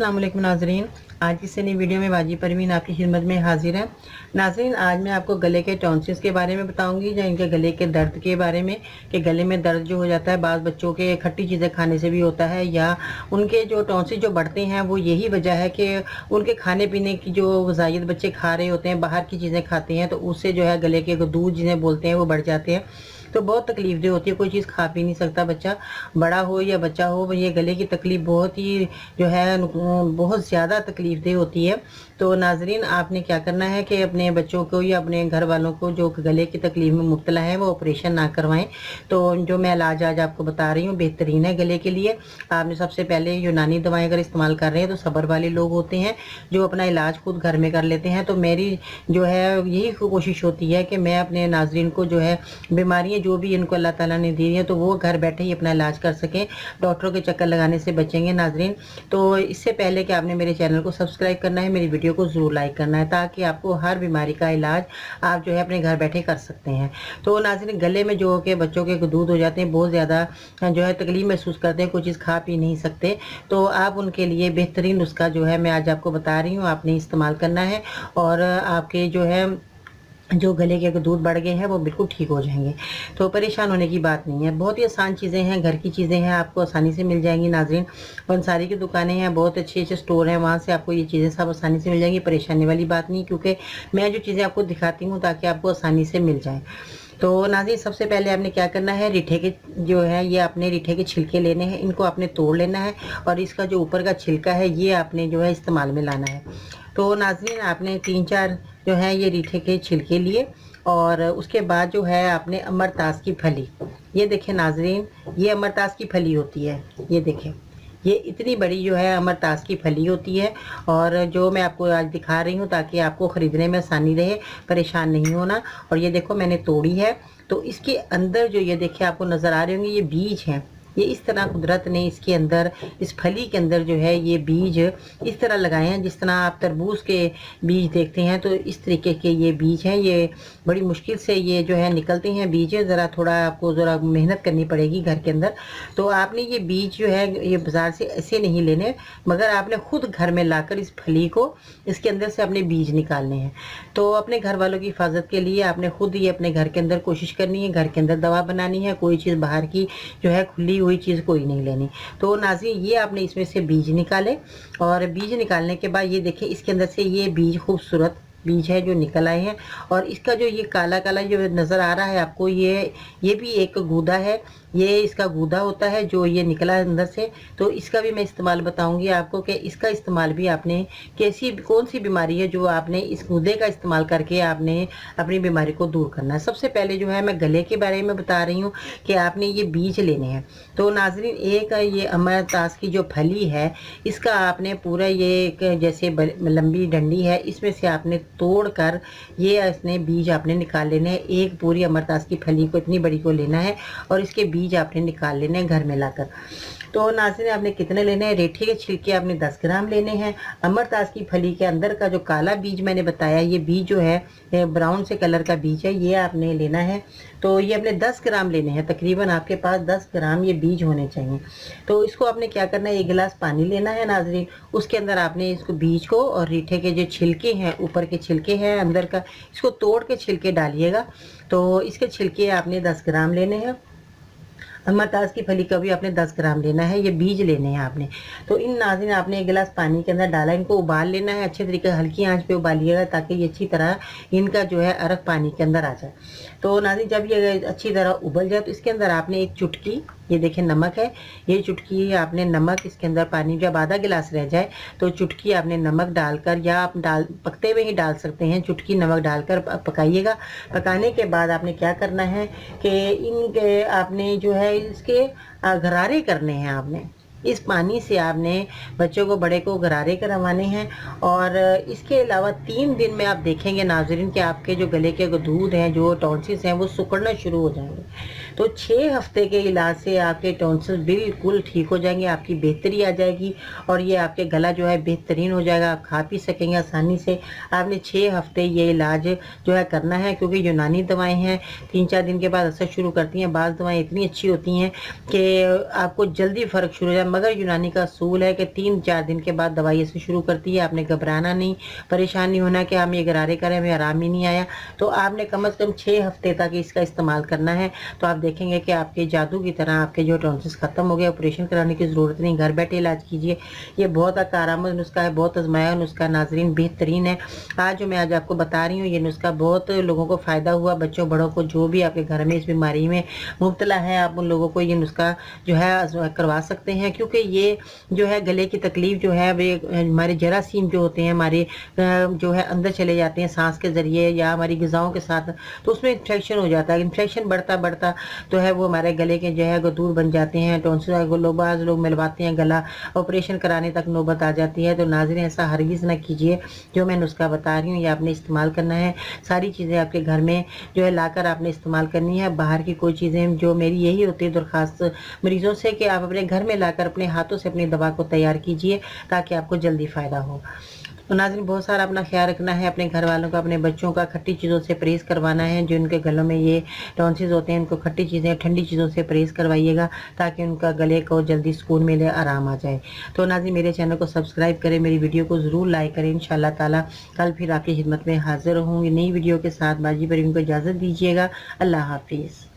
अस्सलाम वालेकुम नाजरीन। आज की नई वीडियो में बाजी परवीन आपकी खिदमत में हाजिर है। नाजरीन, आज मैं आपको गले के टॉन्सिल्स के बारे में बताऊंगी, या इनके गले के दर्द के बारे में कि गले में दर्द जो हो जाता है बाज़ बच्चों के खट्टी चीज़ें खाने से भी होता है, या उनके जो टॉन्सिल जो बढ़ते हैं वो यही वजह है कि उनके खाने पीने की जो ग़िज़ाइयत बच्चे खा रहे होते हैं, बाहर की चीज़ें खाते हैं, तो उससे जो है गले के दूध जिन्हें बोलते हैं वो बढ़ जाते हैं। तो बहुत तकलीफ दे होती है, कोई चीज़ खा पी नहीं सकता बच्चा, बड़ा हो या बच्चा हो। ये गले की तकलीफ बहुत ही जो है बहुत ज़्यादा तकलीफ दे होती है। तो नाजरीन, आपने क्या करना है कि अपने बच्चों को या अपने घर वालों को जो गले की तकलीफ में मुब्तला है वो ऑपरेशन ना करवाएं। तो जो मैं इलाज आज आपको बता रही हूँ बेहतरीन है गले के लिए। आपने सबसे पहले यूनानी दवाएं अगर इस्तेमाल कर रहे हैं तो सब्र वाले लोग होते हैं जो अपना इलाज खुद घर में कर लेते हैं। तो मेरी जो है यही कोशिश होती है कि मैं अपने नाजरीन को जो है बीमारियाँ जो भी इनको अल्लाह ताला ने दी है तो वो घर बैठे ही अपना इलाज कर सकें, डॉक्टरों के चक्कर लगाने से बचेंगे नाजरीन। तो इससे पहले कि आपने मेरे चैनल को सब्सक्राइब करना है, मेरी वीडियो को ज़रूर लाइक करना है, ताकि आपको हर बीमारी का इलाज आप जो है अपने घर बैठे कर सकते हैं। तो नाज़रीन, गले में जो कि बच्चों के दूध हो जाते हैं, बहुत ज़्यादा जो है तकलीफ महसूस करते हैं, कोई चीज़ खा पी नहीं सकते, तो आप उनके लिए बेहतरीन नुस्खा जो है मैं आज आपको बता रही हूँ, आपने इस्तेमाल करना है और आपके जो है जो गले के दूध बढ़ गए हैं वो बिल्कुल ठीक हो जाएंगे। तो परेशान होने की बात नहीं है, बहुत ही आसान चीज़ें हैं, घर की चीज़ें हैं, आपको आसानी से मिल जाएंगी नाजरीन। पंसारी की दुकानें हैं, बहुत अच्छे अच्छे स्टोर हैं, वहाँ से आपको ये चीज़ें सब आसानी से मिल जाएंगी। परेशानी वाली बात नहीं, क्योंकि मैं जो चीज़ें आपको दिखाती हूँ ताकि आपको आसानी से मिल जाए। तो नाज़रीन, सबसे पहले आपने क्या करना है, रीठे के जो है ये आपने रीठे के छिलके लेने हैं, इनको आपने तोड़ लेना है और इसका जो ऊपर का छिलका है ये आपने जो है इस्तेमाल में लाना है। तो नाज़रीन, आपने 3-4 जो है ये रीठे के छिलके लिए और उसके बाद जो है आपने अमरतास की फली, ये देखें नाज़रीन, ये अमरतास की फली होती है, ये देखें, ये इतनी बड़ी जो है अमरतास की फली होती है और जो मैं आपको आज दिखा रही हूँ ताकि आपको ख़रीदने में आसानी रहे, परेशान नहीं होना। और ये देखो मैंने तोड़ी है, तो इसके अंदर जो ये देखिए आपको नज़र आ रहे होंगे ये बीज हैं, ये इस तरह कुदरत ने इसके अंदर, इस फली के अंदर जो है ये बीज इस तरह लगाए हैं, जिस तरह आप तरबूज के बीज देखते हैं, तो इस तरीके के ये बीज हैं। ये बड़ी मुश्किल से ये जो है निकलते हैं बीज, ज़रा थोड़ा आपको ज़रा मेहनत करनी पड़ेगी घर के अंदर। तो आपने ये बीज जो है ये बाज़ार से ऐसे नहीं लेने, मगर आपने ख़ुद घर में लाकर इस फली को इसके अंदर से अपने बीज निकालने हैं। तो अपने घर वालों की हिफाजत के लिए आपने ख़ुद ही अपने घर के अंदर कोशिश करनी है, घर के अंदर दवा बनानी है, कोई चीज़ बाहर की जो है खुली हुई चीज़ कोई नहीं लेनी। तो नाज़रीन, ये आपने इसमें से बीज निकाले और बीज निकालने के बाद ये देखें इसके अंदर से ये बीज खूबसूरत बीज है जो निकल आए हैं। और इसका जो ये काला काला जो नज़र आ रहा है आपको, ये भी एक गूदा है, ये इसका गूदा होता है जो ये निकला है अंदर से। तो इसका भी मैं इस्तेमाल बताऊंगी आपको कि इसका इस्तेमाल भी आपने कैसी कौन सी बीमारी है जो आपने इस गूदे का इस्तेमाल करके आपने अपनी बीमारी को दूर करना है। सबसे पहले जो है मैं गले के बारे में बता रही हूँ कि आपने ये बीज लेने हैं। तो नाजरीन, एक ये अमरतास की जो फली है इसका आपने पूरा ये जैसे लंबी डंडी है, इसमें से आपने तोड़ कर ये इसने बीज आपने निकाल लेने हैं। एक पूरी अमरतास की फली को इतनी बड़ी को लेना है और इसके बीज आपने निकाल लेने हैं घर में लाकर। तो नाज़रीन, आपने कितने लेने हैं, रीठे के छिलके आपने 10 ग्राम लेने हैं। अमरतास की फली के अंदर का जो काला बीज मैंने बताया, ये बीज जो है ब्राउन से कलर का बीज है, ये आपने लेना है। तो ये आपने 10 ग्राम लेने हैं, तकरीबन आपके पास 10 ग्राम ये बीज होने चाहिए। तो इसको आपने क्या करना है, 1 गिलास पानी लेना है नाज़रीन, उसके अंदर आपने इसको बीज को और रीठे के जो छिलके हैं, ऊपर के छिलके हैं अंदर का, इसको तोड़ के छिलके डालिएगा। तो इसके छिलके आपने 10 ग्राम लेने हैं। अमरतास की फली का भी आपने 10 ग्राम लेना है, ये बीज लेने हैं आपने। तो इन नाज़रीन आपने 1 गिलास पानी के अंदर डाला, इनको उबाल लेना है अच्छे तरीके, हल्की आंच पे उबालिएगा ताकि ये अच्छी तरह इनका जो है अरक पानी के अंदर आ जाए। तो नाज़रीन, जब ये अच्छी तरह उबल जाए तो इसके अंदर आपने एक चुटकी, ये देखें नमक है, ये चुटकी आपने नमक इसके अंदर, पानी जब आधा गिलास रह जाए तो चुटकी आपने नमक डालकर, या आप पकते हुए ही डाल सकते हैं, चुटकी नमक डालकर पकाइएगा। पकाने के बाद आपने क्या करना है कि इनके आपने जो है इसके गरारे करने हैं। आपने इस पानी से आपने बच्चों को, बड़े को गरारे करवाने हैं। और इसके अलावा 3 दिन में आप देखेंगे नाजरीन कि आपके जो गले के दूध हैं, जो टॉन्सिल्स हैं, वो सिकुड़ना शुरू हो जाएंगे। तो 6 हफ्ते के इलाज से आपके टॉन्सिल्स बिल्कुल ठीक हो जाएंगे, आपकी बेहतरी आ जाएगी और ये आपके गला जो है बेहतरीन हो जाएगा, आप खा पी सकेंगे आसानी से। आपने 6 हफ्ते ये इलाज जो है करना है, क्योंकि यूनानी दवाएं हैं, 3-4 दिन के बाद असर शुरू करती हैं। बाज़ दवाएं इतनी अच्छी होती हैं कि आपको जल्दी फ़र्क शुरू हो जाए, मगर यूनानी का असूल है कि 3-4 दिन के बाद दवाई इसमें शुरू करती है। आपने घबराना नहीं, परेशान नहीं होना कि हम ये गरारे करें, हमें आराम ही नहीं आया। तो आपने कम से कम 6 हफ्ते तक इसका इस्तेमाल करना है। तो आप देखेंगे कि आपके जादू की तरह आपके जो टॉन्सिल्स खत्म हो गए, ऑपरेशन कराने की ज़रूरत नहीं, घर बैठे इलाज कीजिए। ये बहुत कारआमद नुस्खा है, बहुत आजमाया नुस्खा नाज़रीन, बेहतरीन है। आज मैं आपको बता रही हूँ, ये नुस्खा बहुत लोगों को फ़ायदा हुआ, बच्चों बड़ों को, जो भी आपके घर में इस बीमारी में मुब्तला है, आप उन लोगों को ये नुस्खा जो है करवा सकते हैं। क्योंकि ये जो है गले की तकलीफ जो है, वे हमारे जरासीम जो होते हैं हमारे जो है अंदर चले जाते हैं सांस के ज़रिए या हमारी ग़िज़ाओं के साथ, तो उसमें इन्फेक्शन हो जाता है। इन्फेक्शन बढ़ता बढ़ता तो है वो हमारे गले के जो है गदूर बन जाते हैं, टॉन्सिल बाज़ लोग मिलवाते हैं, गला ऑपरेशन कराने तक नौबत आ जाती है। तो नाज़रीन ऐसा हरगिज़ ना कीजिए। जो मैं नुस्खा बता रही हूँ ये आपने इस्तेमाल करना है। सारी चीज़ें आपके घर में जो है लाकर आपने इस्तेमाल करनी है। बाहर की कोई चीज़ें, जो मेरी यही होती है दरख्वास्त मरीज़ों से, कि आप अपने घर में लाकर अपने हाथों से अपनी दवा को तैयार कीजिए ताकि आपको जल्दी फ़ायदा हो। तो नाज़रीन बहुत सारा अपना ख्याल रखना है, अपने घर वालों का, अपने बच्चों का खट्टी चीज़ों से परहेज़ करवाना है। जो उनके गलों में ये टॉन्सिल्स होते हैं, उनको खट्टी चीज़ें, ठंडी चीज़ों से परहेज़ करवाइएगा ताकि उनका गले को जल्दी सुकून मिले, आराम आ जाए। तो नाज़रीन मेरे चैनल को सब्सक्राइब करें, मेरी वीडियो को ज़रूर लाइक करें। इंशाअल्लाह ताला कल फिर आपकी खिदमत में हाज़िर होंगी नई वीडियो के साथ। बाजी पर इनको इजाज़त दीजिएगा। अल्लाह हाफिज़।